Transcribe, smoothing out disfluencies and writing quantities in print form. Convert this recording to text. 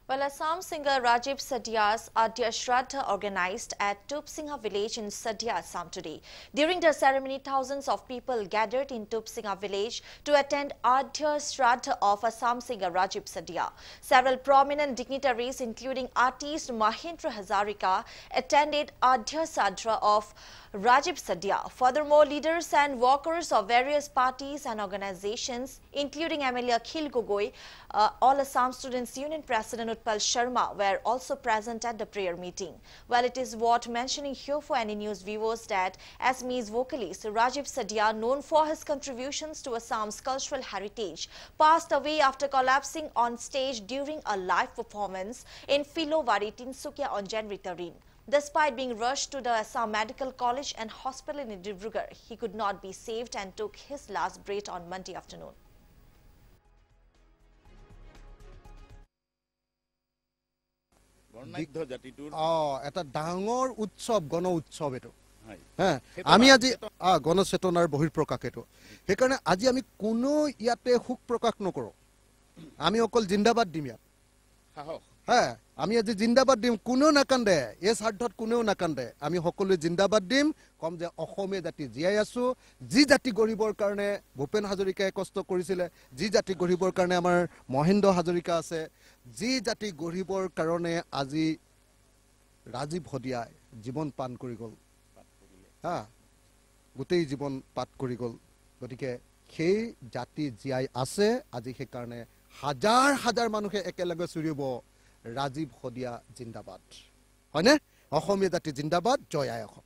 Well, Assam singer Rajiv Sadia's Adya Shraddha organized at Tupsingha village in Sadia, Assam today. During the ceremony, thousands of people gathered in Tupsingha village to attend Adya Shraddha of Assam singer Rajiv Sadia. Several prominent dignitaries, including artist Mahendra Hazarika, attended Adya Shraddha of Rajiv Sadia. Furthermore, leaders and workers of various parties and organizations, including MLA Akhil Gogoi, All Assam Students Union President Utpal Sharma, were also present at the prayer meeting. Well, it is worth mentioning here for any news viewers that Assamese vocalist Rajiv Sadia, known for his contributions to Assam's cultural heritage, passed away after collapsing on stage during a live performance in Filowari, Tinsukia on January 13. Despite being rushed to the Assam Medical College and Hospital in Dibrugarh, he could not be saved and took his last breath on Monday afternoon. এটা ডাঙৰ উৎসৱ গণ উৎসৱ এটো আমি আজি গণচেতনাৰ বহিঃপ্ৰকাশ এটো সেইকাৰণে আজি আমি কোনো ইয়াতে হুক প্ৰকাশ নকৰো আমি অকল জিন্দাবাদ দিম ইয়াত আমি আজি জিন্দাবাদ দিম কোনো নাকান্দে এই স্বাৰ্থত কোনেও নাকান্দে আমি সকলোৱে জিন্দাবাদ দিম কম যে অসমীয়া জাতি জীয়াই আছো যি জাতি গৰিবৰ কাৰণে ভূপেন হাজৰিকাই কষ্ট কৰিছিল যি জাতি গৰিবৰ কাৰণে আমাৰ মহেন্দ্ৰ হাজৰিকা আছে যি জাতি গৰিবৰ কাৰণে আজি ৰাজীৱ হদিয়াই জীৱন পান কৰি গল গোটেই জীৱন পাত কৰি গল গতিকে সেই জাতি জীয়াই আছে আজি সেই কাৰণে হাজাৰ হাজাৰ মানুহে একেলগে চুৰিব ৰাজীৱ হদিয়া জিন্দাবাদ হয়নে অসমীয়া জাতি জিন্দাবাদ জয় আই অসম